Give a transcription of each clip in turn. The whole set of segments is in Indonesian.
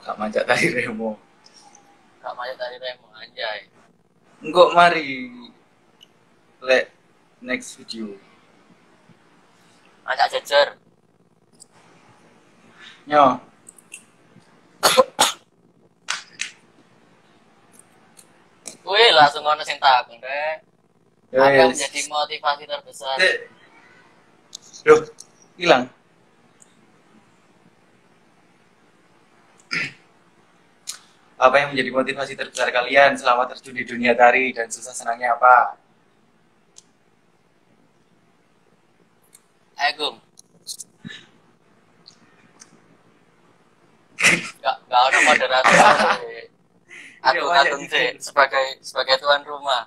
Gak manjat tali remo. Gak manjat tali remo anjay. Enggak mari. Lek next video. Manjat jejer. Nyo. Wih, langsung ngono sing takon, Rek. Apa yang Yes. menjadi motivasi terbesar? Loh, hilang. Apa yang menjadi motivasi terbesar kalian selama terjun di dunia tari dan susah senangnya apa? Gum. Gak ada moderator. Aku Agung sih sebagai tuan rumah.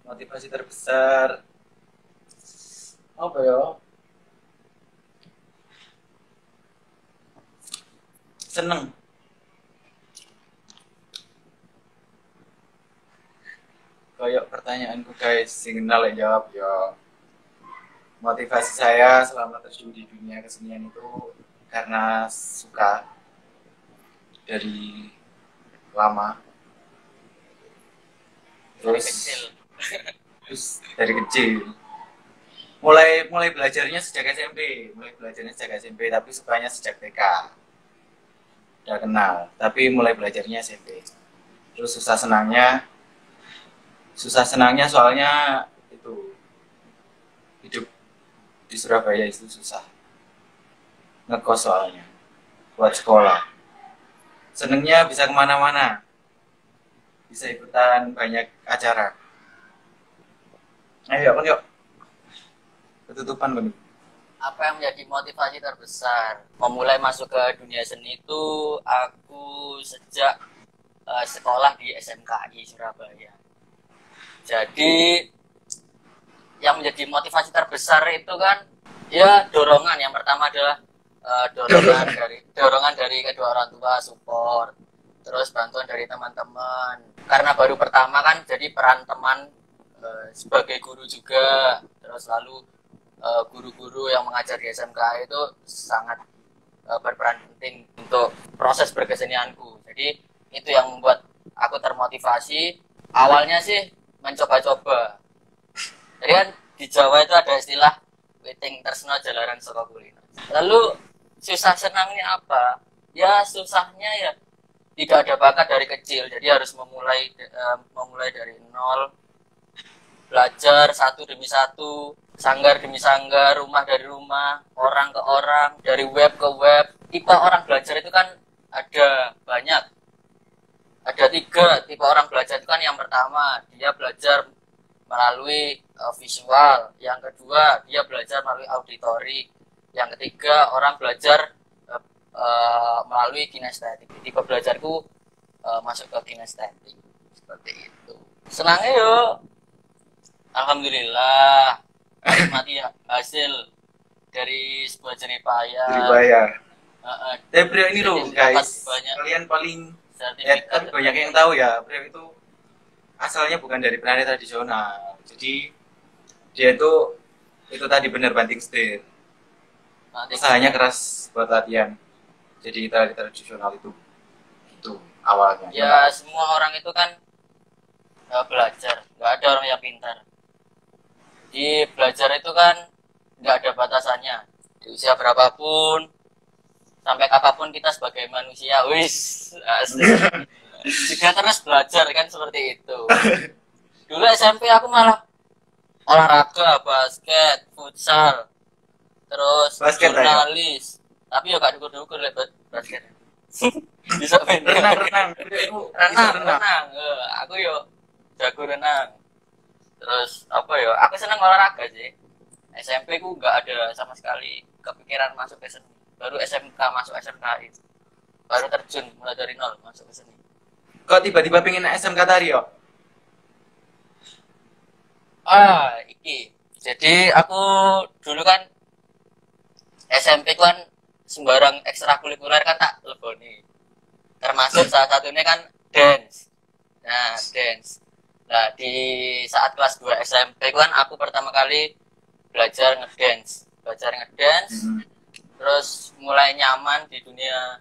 Motivasi terbesar apa ya? Seneng. Kayak pertanyaanku guys, sing kenal jawab ya. Motivasi saya selama terjun di dunia kesenian itu karena suka dari lama. Dari kecil. Terus dari kecil. Mulai belajarnya sejak SMP, tapi sukanya sejak TK. Udah kenal, tapi mulai belajarnya SMP. Terus susah senangnya soalnya itu hidup di Surabaya itu susah, ngekos soalnya buat sekolah. Senengnya bisa kemana-mana, bisa ikutan banyak acara. Ayo kan yuk, ketutupan kan. Apa yang menjadi motivasi terbesar memulai masuk ke dunia seni itu aku sejak sekolah di SMKI Surabaya. Jadi yang menjadi motivasi terbesar itu kan ya dorongan. Yang pertama adalah dorongan dari kedua orang tua, support, terus bantuan dari teman-teman. Karena baru pertama kan, jadi peran teman sebagai guru juga, terus lalu guru-guru yang mengajar di SMK itu sangat berperan penting untuk proses berkesenianku. Jadi itu yang membuat aku termotivasi. Awalnya sih mencoba-coba. Jadi kan di Jawa itu ada istilah witing tresno jalaran saka kulino. Lalu susah senangnya apa? Ya susahnya ya tidak ada bakat dari kecil. Jadi harus memulai dari nol. Belajar satu demi satu, sanggar demi sanggar, rumah dari rumah, orang ke orang, dari web ke web. Tipe orang belajar itu kan ada banyak. Ada 3 tipe orang belajar itu kan. Yang pertama, dia belajar melalui visual. Yang kedua, dia belajar melalui auditori. Yang ketiga, orang belajar melalui kinestetik. Tipe belajarku masuk ke kinestetik. Seperti itu. Senangnya yuk. Alhamdulillah menikmati hasil dari sebuah jerih payah. Priok ini loh guys, kalian paling tapi banyak yang tahu ya, Priok itu asalnya bukan dari penari tradisional. Jadi dia itu tadi benar banting setir. Usahanya keras buat latihan. Jadi tari tradisional itu awalnya. Ya semua orang itu kan belajar, nggak ada orang yang pintar. Di belajar itu kan nggak ada batasannya. Di usia berapapun, sampai kapanpun kita sebagai manusia, wis juga terus belajar kan, seperti itu. Dulu SMP aku malah olahraga, basket, futsal, terus basket jurnalis. Tapi ya gak dukur-dukur lebat basket. Bisa main renang. Aku yo jago renang. Terus apa ya? Aku seneng olahraga sih. SMP ku nggak ada sama sekali kepikiran masuk ke seni. Baru SMK masuk SMK itu. Baru terjun mulai dari nol masuk ke seni. Kok tiba-tiba pengen SMK tari yo? Iki. Jadi aku dulu kan SMP kan sembarang ekstrakurikuler kan tak leboni. Termasuk salah satunya kan dance. Nah, dance. Nah, di saat kelas 2 SMP kan aku pertama kali belajar ngedance. terus mulai nyaman di dunia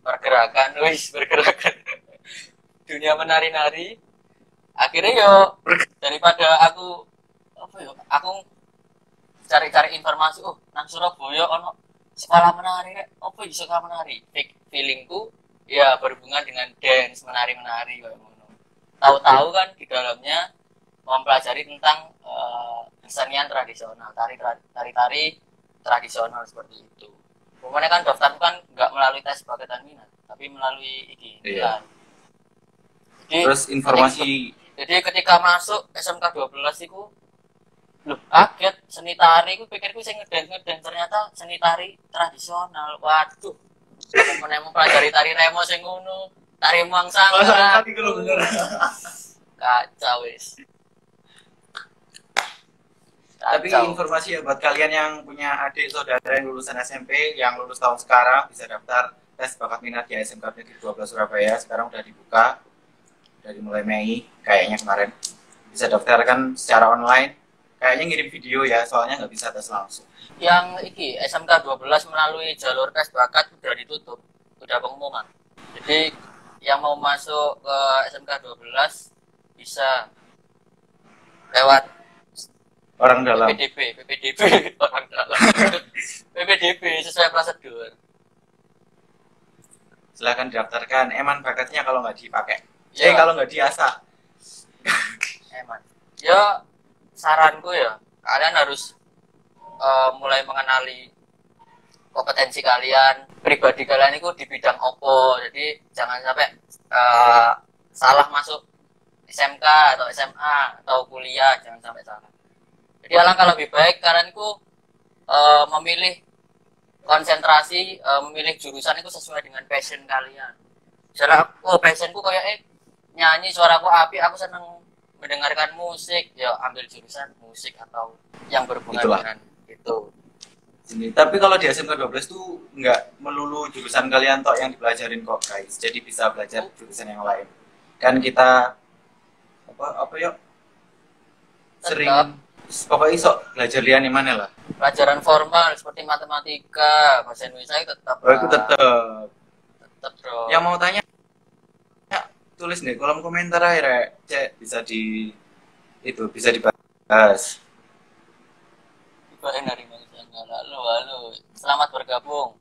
pergerakan, bergerakan dunia menari-nari. Akhirnya yo daripada aku apa yo, aku cari-cari informasi, oh nang Surabaya ono sekolah menari, apa ya sekolah menari. Feelingku ya berhubungan dengan dance, menari-menari kayak ngono. Tahu-tahu kan di dalamnya mempelajari tentang kesenian tradisional, tari-tari tradisional seperti itu. Kemudian kan daftar kan nggak melalui tes bakat dan minat, tapi melalui ini. Iya. Jadi, Terus informasi. Jadi ketika masuk SMK 12 itu, loh kaget seni tari, aku pikirku saya ngedance ternyata seni tari tradisional. Waduh, mau pelajari tari remo sing ngono, tari muangsanga. Kacau wis. Tapi informasi ya buat kalian yang punya adik saudara yang lulusan SMP yang lulus tahun sekarang bisa daftar tes bakat minat di SMK Negeri 12 Surabaya. Sekarang udah dibuka dari mulai Mei kayaknya kemarin. Bisa daftarkan secara online. Kayaknya ngirim video ya, soalnya nggak bisa tes langsung. Yang iki SMK 12 melalui jalur tes bakat udah ditutup, udah pengumuman. Jadi yang mau masuk ke SMK 12 bisa lewat orang dalam PPDB orang dalam PPDB sesuai prosedur. Silahkan daftarkan. Eman bakatnya kalau nggak dipakai. Ya. Kalau nggak diasah. Eman. Ya saranku ya kalian harus mulai mengenali kompetensi kalian, pribadi kalian itu di bidang opo. Jadi jangan sampai salah masuk SMK atau SMA atau kuliah, jangan sampai salah. Jadi alangkah lebih baik kalian itu memilih konsentrasi, memilih jurusan itu sesuai dengan passion kalian. Misalnya passionku kayak nyanyi, suaraku api, aku seneng mendengarkan musik, ya ambil jurusan musik atau yang berhubungan dengan itu. Tapi kalau di SMK 12 tuh nggak melulu jurusan kalian tok yang dipelajarin kok guys. Jadi bisa belajar jurusan yang lain. Kan kita apa yuk sering pokoknya sok belajar lian mana lah. Pelajaran formal seperti matematika, bahasa Indonesia itu tetap. Itu tetap bro. Yang mau tanya tulis nih kolom komentar aja, cek bisa dibahas. Halo, selamat bergabung.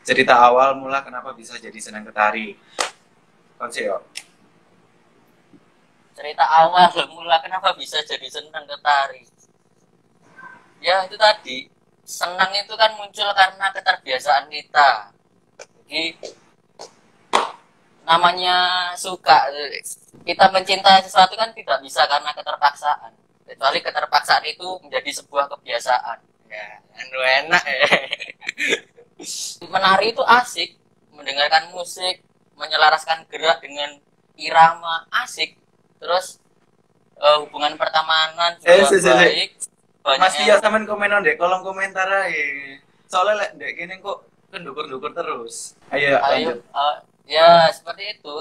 Cerita awal mula kenapa bisa jadi senang ke tari. Konseo. Cerita awal mula kenapa bisa jadi senang ke tari. Ya itu tadi, senang itu kan muncul karena keterbiasaan kita. Jadi namanya suka, kita mencintai sesuatu kan tidak bisa karena keterpaksaan, kecuali keterpaksaan itu menjadi sebuah kebiasaan. Ya, enak ya. Menari itu asik, mendengarkan musik, menyelaraskan gerak dengan irama asik. Terus hubungan pertemanan juga baik. Mas Tia sampean komenan deh kolom komentar aja. Soalnya dek gini kok kendukur-dukur terus. Ayo. Ya seperti itu.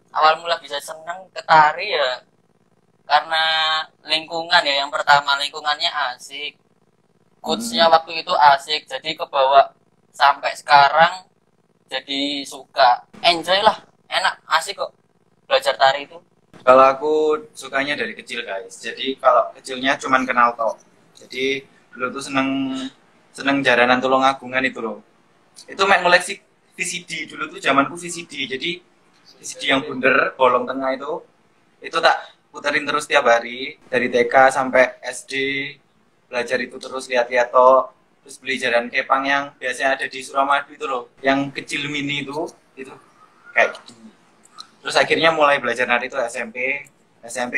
Awal mula bisa senang ke tari ya karena lingkungan ya. Yang pertama lingkungannya asik, coachnya waktu itu asik, jadi kebawa sampai sekarang jadi suka, enjoy lah, enak, asik kok belajar tari itu. Kalau aku sukanya dari kecil guys. Jadi kalau kecilnya cuman kenal tok. Jadi dulu tuh seneng jaranan Tulungagungan itu loh. Itu main koleksi VCD dulu tuh zamanku VCD. Jadi VCD yang bundar bolong tengah itu tak puterin terus tiap hari dari TK sampai SD, belajar itu terus lihat-lihat toh. Terus beli jaran kepang yang biasanya ada di Suramadu itu loh, yang kecil mini itu kayak gitu. Terus akhirnya mulai belajar nari itu SMP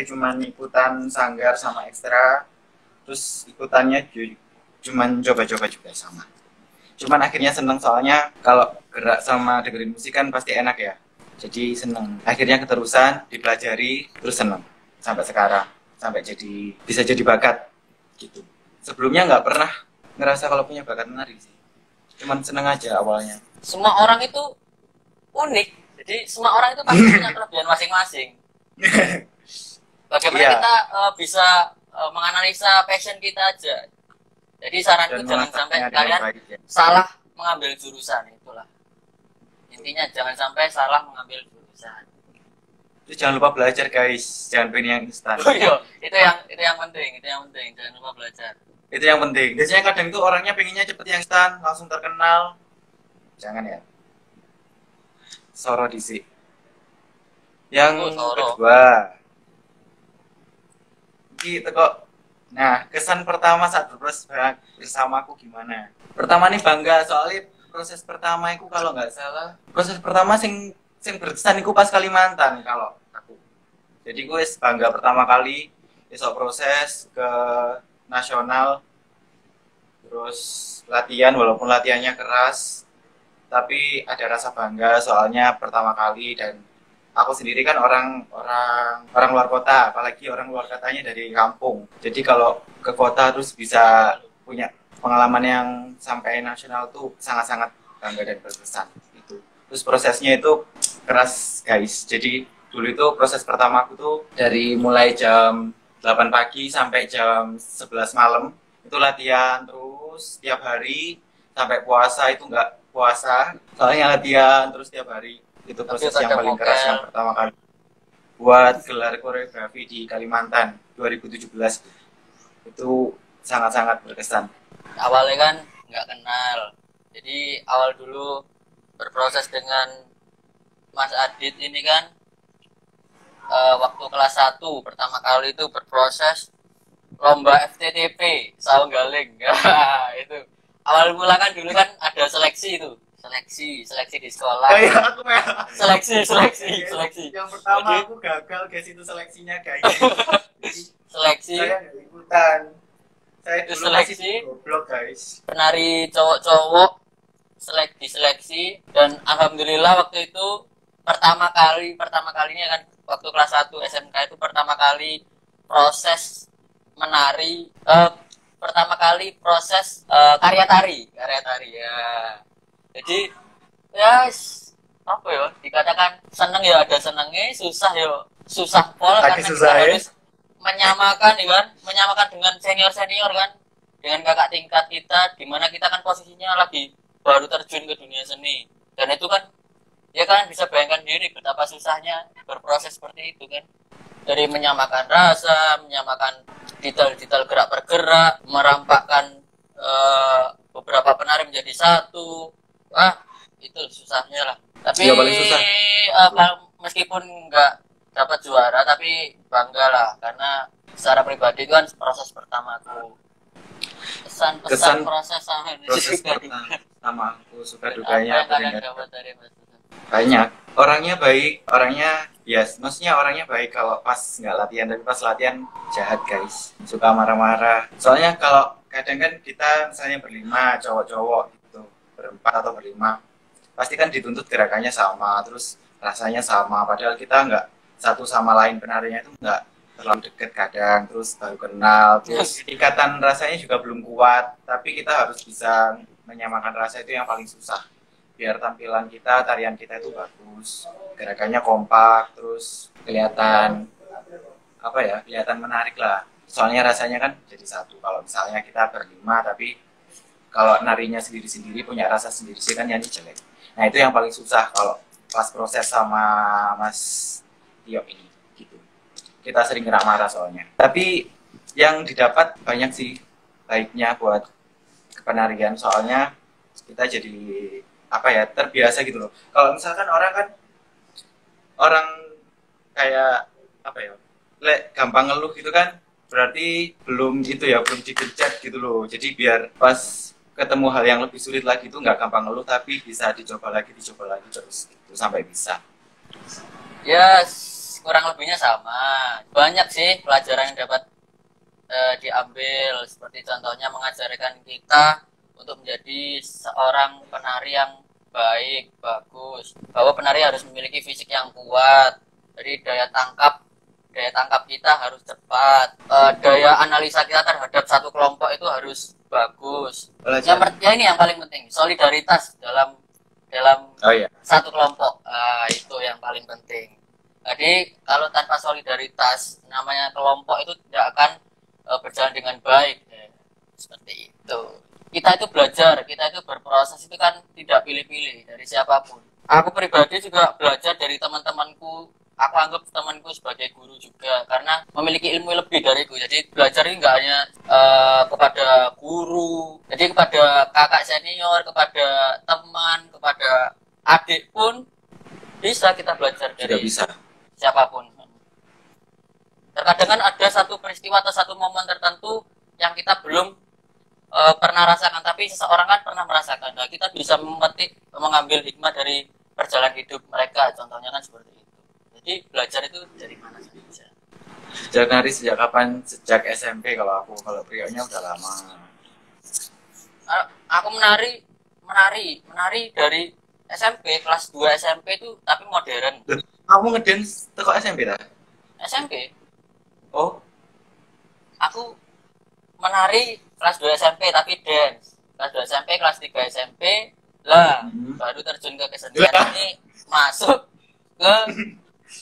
cuman ikutan sanggar sama ekstra. Terus ikutannya cuman coba-coba juga sama. Cuman akhirnya seneng soalnya kalau gerak sama dengerin musik kan pasti enak ya. Jadi seneng. Akhirnya keterusan dipelajari terus seneng sampai sekarang, sampai bisa jadi bakat gitu. Sebelumnya nggak pernah ngerasa kalau punya bakat menari sih. Cuman seneng aja awalnya. Semua orang itu unik. Jadi semua orang itu pasti punya kelebihan masing-masing. Bagaimana kita bisa menganalisa passion kita aja. Jadi saranku dan jangan sampai melacaknya dengan kalian baik ya. salah mengambil jurusan, itulah intinya, jangan sampai salah mengambil jurusan. Terus jangan lupa belajar guys, jangan pengen yang instan. Oh iya, itu yang penting, jangan lupa belajar. Itu yang penting. Biasanya kadang itu orangnya pengennya cepet yang instan, langsung terkenal. Jangan ya. Soro disi. Yang kedua, gitu kok. Nah, kesan pertama saat berproses bersamaku gimana? Pertama nih bangga, soalnya proses pertama itu kalau nggak salah, proses pertama sing berkesan itu pas Kalimantan kalau aku. Jadi gue bangga pertama kali besok proses ke nasional, terus latihan walaupun latihannya keras, tapi ada rasa bangga soalnya pertama kali. Dan aku sendiri kan orang luar kota, apalagi orang luar kotanya dari kampung. Jadi kalau ke kota terus bisa punya pengalaman yang sampai nasional tuh sangat-sangat bangga dan berkesan itu. Terus prosesnya itu keras guys. Jadi dulu itu proses pertama aku tuh dari mulai jam 8 pagi sampai jam 11 malam itu latihan terus tiap hari sampai puasa itu nggak puasa soalnya latihan terus tiap hari. Itu proses yang paling keras yang pertama kali buat gelar koreografi di Kalimantan 2017 itu sangat-sangat berkesan. Awalnya kan nggak kenal, jadi awal dulu berproses dengan Mas Adit ini kan waktu kelas 1 pertama kali itu berproses lomba FTTP Saunggaling. Itu awal mula kan dulu kan ada seleksi itu, seleksi di sekolah. Kayak aku Seleksi. Yang pertama jadi, aku gagal guys itu seleksinya guys. Seleksi. Saya nggak ikutan. Saya itu dulu seleksi. Goblok guys. Penari cowok-cowok seleksi dan alhamdulillah waktu itu pertama kalinya kan waktu kelas 1 SMK itu pertama kali proses menari pertama kali proses karya tari ya. Jadi ya apa ya dikatakan seneng ya ada senengnya, susah ya susah pol karena susah, kita harus menyamakan dengan senior kan, dengan kakak tingkat kita, di mana kita kan posisinya lagi baru terjun ke dunia seni, dan itu kan ya kan bisa bayangkan diri betapa susahnya berproses seperti itu kan, dari menyamakan rasa, menyamakan detail-detail gerak bergerak, merampakkan beberapa penari menjadi satu. Itu susahnya lah. Tapi ya, paling susah. Meskipun nggak dapat juara, tapi bangga lah karena secara pribadi itu kan proses pertamaku. Kesan proses sama aku suka dukanya banyak. Orangnya baik, orangnya maksudnya orangnya baik kalau pas nggak latihan, tapi pas latihan jahat guys, suka marah-marah. Soalnya kalau kadang kan kita misalnya berlima cowok-cowok gitu, berempat atau berlima, pasti kan dituntut gerakannya sama, terus rasanya sama, padahal kita nggak satu sama lain penarinya itu nggak terlalu deket kadang, terus baru kenal, terus ikatan rasanya juga belum kuat, tapi kita harus bisa menyamakan rasa, itu yang paling susah biar tampilan kita, tarian kita itu bagus, gerakannya kompak, terus kelihatan menarik lah. Soalnya rasanya kan jadi satu. Kalau misalnya kita berlima tapi kalau narinya sendiri-sendiri punya rasa sendiri sih kan nyanyi jelek. Nah itu yang paling susah kalau pas proses sama Mas Tio ini gitu. Kita sering kena marah soalnya. Tapi yang didapat banyak sih baiknya buat kepenarian, soalnya kita jadi terbiasa gitu loh. Kalau misalkan orang kayak gampang ngeluh gitu kan, berarti belum digenjot gitu loh. Jadi biar pas ketemu hal yang lebih sulit lagi itu nggak gampang ngeluh, tapi bisa dicoba lagi terus gitu, sampai bisa. Kurang lebihnya sama. Banyak sih pelajaran yang dapat diambil, seperti contohnya mengajarkan kita untuk menjadi seorang penari yang baik, bagus, bahwa penari harus memiliki fisik yang kuat, jadi daya tangkap kita harus cepat, daya analisa kita terhadap satu kelompok itu harus bagus. Ini yang paling penting, solidaritas dalam satu kelompok, itu yang paling penting. Jadi kalau tanpa solidaritas, namanya kelompok itu tidak akan berjalan dengan baik, seperti itu. kita itu belajar, kita itu berproses itu kan tidak pilih-pilih dari siapapun. Aku pribadi juga belajar dari teman-temanku. Aku anggap temanku sebagai guru juga karena memiliki ilmu lebih dariku. Jadi belajar ini nggak hanya kepada guru, jadi kepada kakak senior, kepada teman, kepada adik pun bisa kita belajar dari bisa siapapun. Terkadang kan ada satu peristiwa atau satu momen tertentu yang kita belum pernah rasakan, tapi seseorang kan pernah merasakan. Nah, kita bisa memetik, mengambil hikmah dari perjalanan hidup mereka. Contohnya kan seperti itu. Jadi belajar itu dari mana saja. Sejak nari sejak kapan? Sejak SMP kalau aku. Kalau Prionya udah lama. Aku menari dari SMP, kelas 2 SMP itu tapi modern. Kamu ngedance teko SMP lah? SMP. Oh. Aku menari kelas 2 SMP tapi dance. Kelas 2 SMP, kelas 3 SMP lah baru terjun ke kesenian ini, masuk ke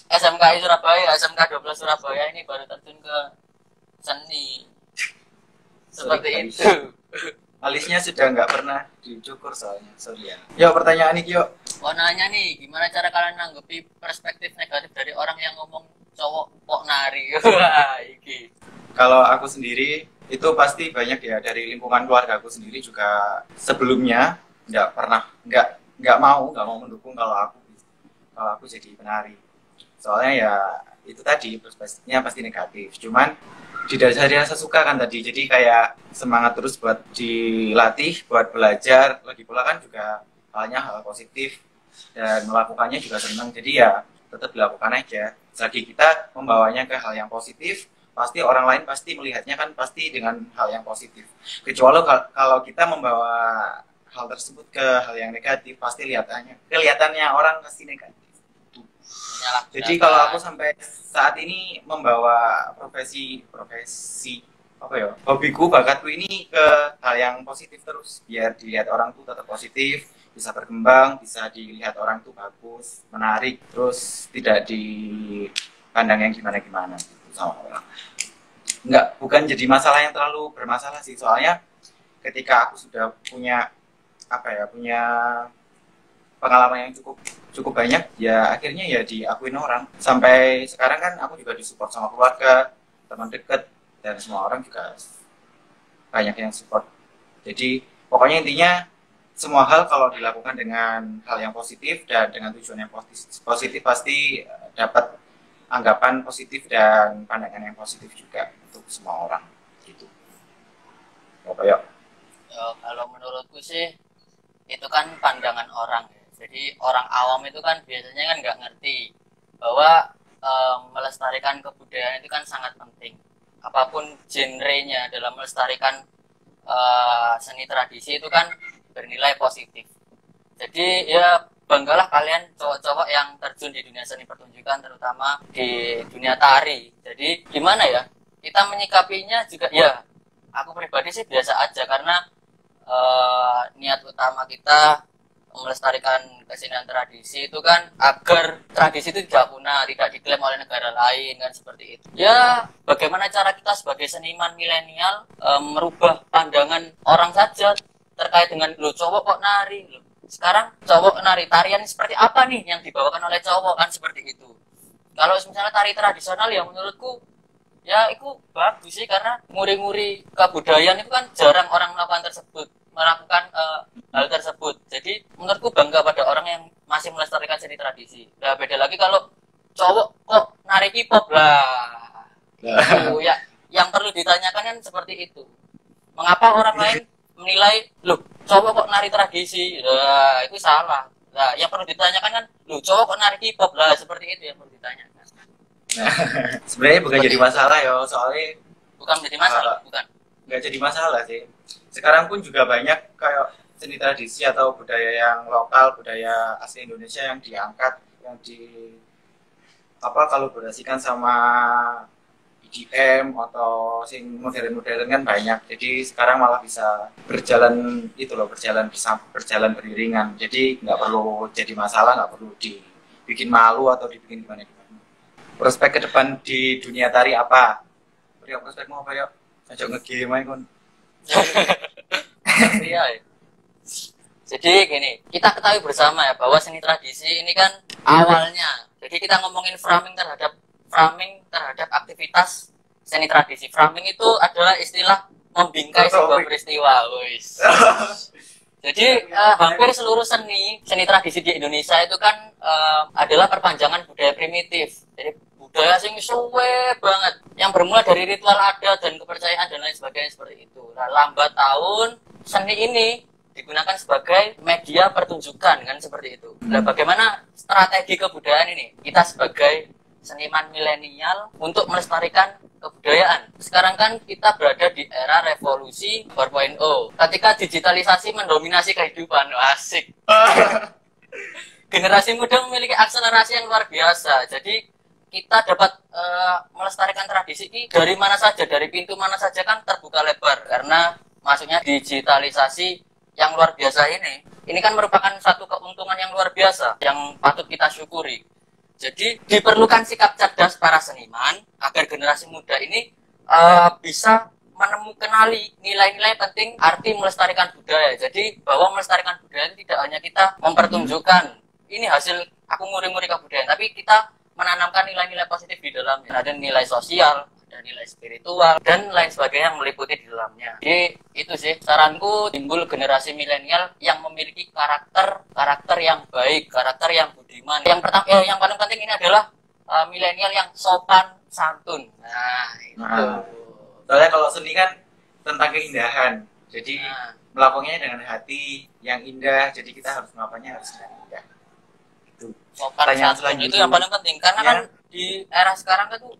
SMKI Surabaya, SMK 12 Surabaya ini baru terjun ke seni. Seperti itu. Alisnya sudah nggak pernah dicukur soalnya, sorry ya. Yuk pertanyaan nih, yuk. Mau nanya nih, gimana cara kalian nanggepi perspektif negatif dari orang yang ngomong cowok kok nari? Wah, iki. Kalau aku sendiri itu pasti banyak ya, dari lingkungan keluarga aku sendiri juga sebelumnya nggak mau mendukung kalau aku jadi penari. Soalnya ya itu tadi perspektifnya pasti negatif. Cuman didasari rasa suka kan tadi, jadi kayak semangat terus buat dilatih, buat belajar. Lagi pula kan juga halnya hal positif dan melakukannya juga senang. Jadi ya tetap dilakukan aja. Selagi kita membawanya ke hal yang positif, pasti orang lain pasti melihatnya kan pasti dengan hal yang positif. Kecuali kalau kita membawa hal tersebut ke hal yang negatif, pasti kelihatannya orang pasti negatif. Jadi kalau aku sampai saat ini membawa profesi apa ya, hobiku, bakatku ini ke hal yang positif terus, biar dilihat orang tuh tetap positif, bisa berkembang, bisa dilihat orang tuh bagus, menarik, terus tidak dipandang yang gimana-gimana sama orang. Bukan jadi masalah yang terlalu bermasalah sih, soalnya ketika aku sudah punya pengalaman yang cukup banyak, ya akhirnya ya diakuin orang. Sampai sekarang kan aku juga disupport sama keluarga, teman dekat, dan semua orang juga banyak yang support. Jadi pokoknya intinya semua hal kalau dilakukan dengan hal yang positif dan dengan tujuan yang positif pasti dapat anggapan positif dan pandangan yang positif juga untuk semua orang gitu. Ya. Kalau menurutku sih itu kan pandangan orang. Jadi orang awam itu kan biasanya kan nggak ngerti bahwa melestarikan kebudayaan itu kan sangat penting. Apapun genrenya dalam melestarikan seni tradisi itu kan bernilai positif. Jadi ya banggalah kalian cowok-cowok yang terjun di dunia seni pertunjukan, terutama di dunia tari. Jadi gimana ya, kita menyikapinya juga ya, aku pribadi sih biasa aja karena niat utama kita melestarikan kesenian tradisi itu kan agar tradisi itu tidak punah, tidak diklaim oleh negara lain kan, seperti itu. Ya, bagaimana cara kita sebagai seniman milenial merubah pandangan orang saja terkait dengan lo cowok kok nari, lo sekarang cowok nari, tarian seperti apa nih yang dibawakan oleh cowok kan, seperti itu. Kalau misalnya tari tradisional ya menurutku ya itu bagus sih, karena nguri-nguri kebudayaan itu kan jarang orang melakukan hal tersebut. Jadi menurutku bangga pada orang yang masih melestarikan seni tradisi. Nah, beda lagi kalau cowok kok nari K-pop lah. Itu ya yang perlu ditanyakan kan seperti itu. Mengapa orang lain menilai, loh cowok kok nari tradisi? Nah, itu salah. Nah, yang perlu ditanyakan kan, loh cowok kok nari K-pop lah, seperti itu yang perlu ditanyakan. Nah, sebenarnya bukan jadi masalah ya, soalnya bukan jadi masalah, bukan. Nggak jadi masalah sih. Sekarang pun juga banyak kayak seni tradisi atau budaya yang lokal, budaya asli Indonesia yang diangkat, yang kolaborasikan sama EDM atau sing modern-modern kan banyak. Jadi sekarang malah bisa berjalan beriringan. Jadi nggak perlu jadi masalah, nggak perlu dibikin malu atau dibikin gimana-gimana. Prospek ke depan di dunia tari apa? Prospekmu apa ya? Aja nge-game aja kon. Iya. Jadi gini, kita ketahui bersama ya bahwa seni tradisi ini kan awalnya. Jadi kita ngomongin framing terhadap aktivitas seni tradisi. Framing itu adalah istilah membingkai sebuah peristiwa, guys. Jadi hampir seluruh seni tradisi di Indonesia itu kan adalah perpanjangan budaya primitif. Jadi budaya sing suwe banget yang bermula dari ritual adat dan kepercayaan dan lain sebagainya seperti itu. Nah, lambat tahun seni ini digunakan sebagai media pertunjukan kan seperti itu. Nah, bagaimana strategi kebudayaan ini? Kita sebagai seniman milenial untuk melestarikan kebudayaan. Sekarang kan kita berada di era revolusi 4.0. Ketika digitalisasi mendominasi kehidupan, asik. Generasi muda memiliki akselerasi yang luar biasa. Jadi kita dapat melestarikan tradisi ini dari mana saja, dari pintu mana saja kan terbuka lebar karena masuknya digitalisasi yang luar biasa ini. Ini kan merupakan satu keuntungan yang luar biasa yang patut kita syukuri. Jadi diperlukan sikap cerdas para seniman agar generasi muda ini bisa menemukan nilai-nilai penting arti melestarikan budaya. Jadi bahwa melestarikan budaya tidak hanya kita mempertunjukkan ini hasil aku nguri-nguri kebudayaan, tapi kita menanamkan nilai-nilai positif di dalamnya. Ada nilai sosial, ada nilai spiritual, dan lain sebagainya yang meliputi di dalamnya. Jadi itu sih saranku, timbul generasi milenial yang memiliki karakter yang baik, karakter yang budiman. Yang pertama, yang paling penting ini adalah milenial yang sopan santun. Nah itu. Soalnya kalau seni kan tentang keindahan, jadi melakukannya dengan hati yang indah. Jadi kita harus melakukannya harus dengan indah. Itu. Sopan santun itu yang paling penting karena kan di era sekarang kan tuh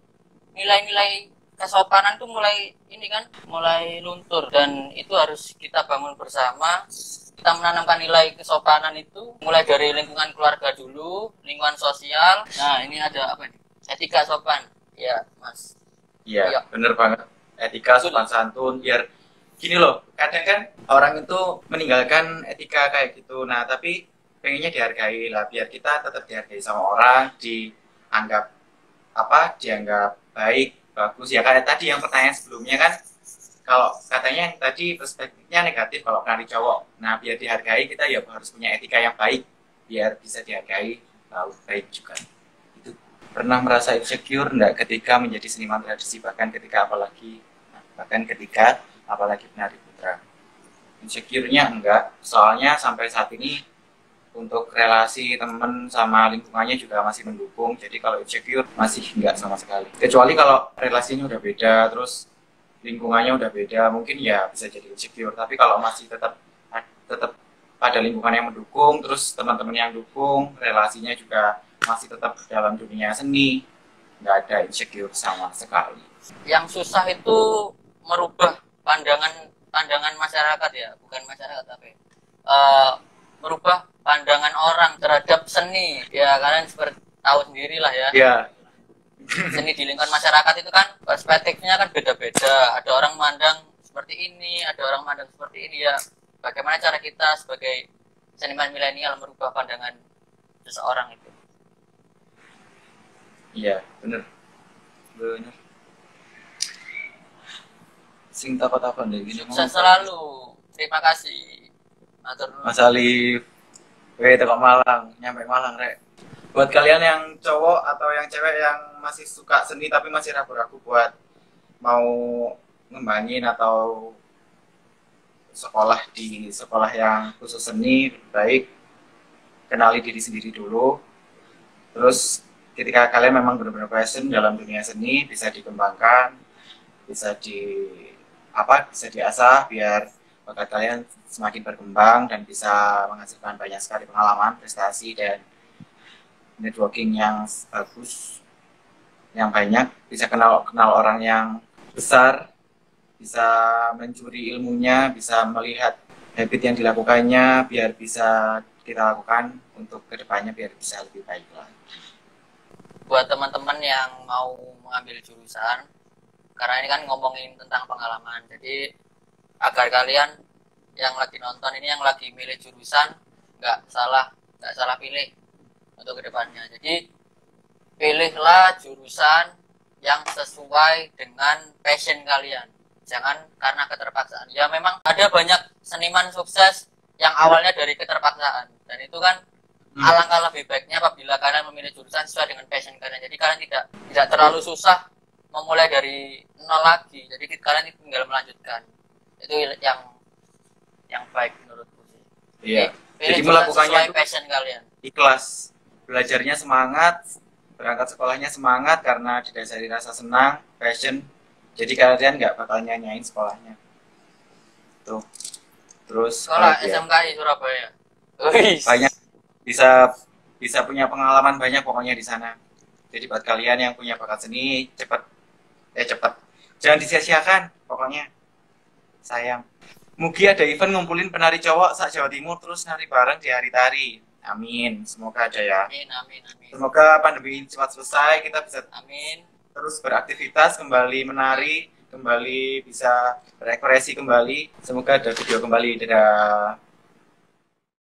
nilai-nilai kesopanan tuh mulai luntur dan itu harus kita bangun bersama. Kita menanamkan nilai kesopanan itu mulai dari lingkungan keluarga dulu, lingkungan sosial. Nah, ini ada apa nih? Etika sopan. Ya, Mas. Iya, bener banget. Etika sopan santun biar gini loh, kadang kan orang itu meninggalkan etika kayak gitu. Nah, tapi pengennya dihargai lah, biar kita tetap dihargai sama orang, dianggap baik, bagus ya. Kayak tadi yang pertanyaan sebelumnya kan, kalau katanya tadi perspektifnya negatif kalau kenali cowok. Nah, biar dihargai kita ya harus punya etika yang baik biar bisa dihargai, lalu baik juga. Itu pernah merasa insecure enggak ketika menjadi seniman tradisi, bahkan ketika apalagi penari putra? Insecure-nya enggak, soalnya sampai saat ini untuk relasi teman sama lingkungannya juga masih mendukung. Jadi kalau insecure masih enggak sama sekali. Kecuali kalau relasinya udah beda, terus lingkungannya udah beda, mungkin ya bisa jadi insecure. Tapi kalau masih tetap pada lingkungan yang mendukung, terus teman-teman yang dukung, relasinya juga masih tetap dalam dunia seni, nggak ada insecure sama sekali. Yang susah itu merubah pandangan masyarakat ya, bukan masyarakat tapi merubah pandangan orang terhadap seni ya. Kalian seperti tahu sendiri lah ya. Seni di lingkungan masyarakat itu kan perspektifnya kan beda-beda. Ada orang mandang seperti ini, ada orang mandang seperti ini ya. Bagaimana cara kita sebagai seniman milenial merubah pandangan seseorang itu? Iya, bener. Sing takut-takut deh gini. Sukses selalu. Terima kasih. Mas Alif, teko Malang, nyampe Malang rek. Buat kalian yang cowok atau yang cewek yang masih suka seni tapi masih ragu-ragu buat mau ngembangin atau sekolah di sekolah yang khusus seni, baik kenali diri sendiri dulu. Terus ketika kalian memang benar-benar passion dalam dunia seni, bisa dikembangkan, bisa diasah biar bakat kalian semakin berkembang dan bisa menghasilkan banyak sekali pengalaman, prestasi, dan networking yang bagus, yang banyak, bisa kenal orang yang besar, bisa mencuri ilmunya, bisa melihat habit yang dilakukannya, biar bisa kita lakukan untuk kedepannya biar bisa lebih baik lagi. Buat teman-teman yang mau mengambil jurusan, karena ini kan ngomongin tentang pengalaman, jadi agar kalian yang lagi nonton ini, yang lagi milih jurusan, nggak salah pilih untuk kedepannya. Jadi pilihlah jurusan yang sesuai dengan passion kalian. Jangan karena keterpaksaan. Ya memang ada banyak seniman sukses yang awalnya dari keterpaksaan, dan itu kan alangkah lebih baiknya apabila kalian memilih jurusan sesuai dengan passion kalian. Jadi kalian tidak terlalu susah memulai dari nol lagi. Jadi kalian tinggal melanjutkan. Itu yang baik menurutku sih. Iya. Jadi melakukannya sesuai passion kalian. Ikhlas, belajarnya semangat, berangkat sekolahnya semangat karena didasari rasa senang, passion. Jadi kalian nggak bakal nyanyain sekolahnya. Tuh. Terus sekolah SMKI Surabaya. Banyak bisa punya pengalaman banyak pokoknya di sana. Jadi buat kalian yang punya bakat seni, cepat jangan disia-siakan pokoknya. Sayang. Mugi ada event ngumpulin penari cowok sak Jawa Timur terus nari bareng di hari tari. Amin. Semoga ada ya. Amin. Semoga pandemi ini cepat selesai, kita bisa terus beraktivitas kembali, menari kembali, bisa berekspresi kembali. Semoga ada video kembali. Dadah.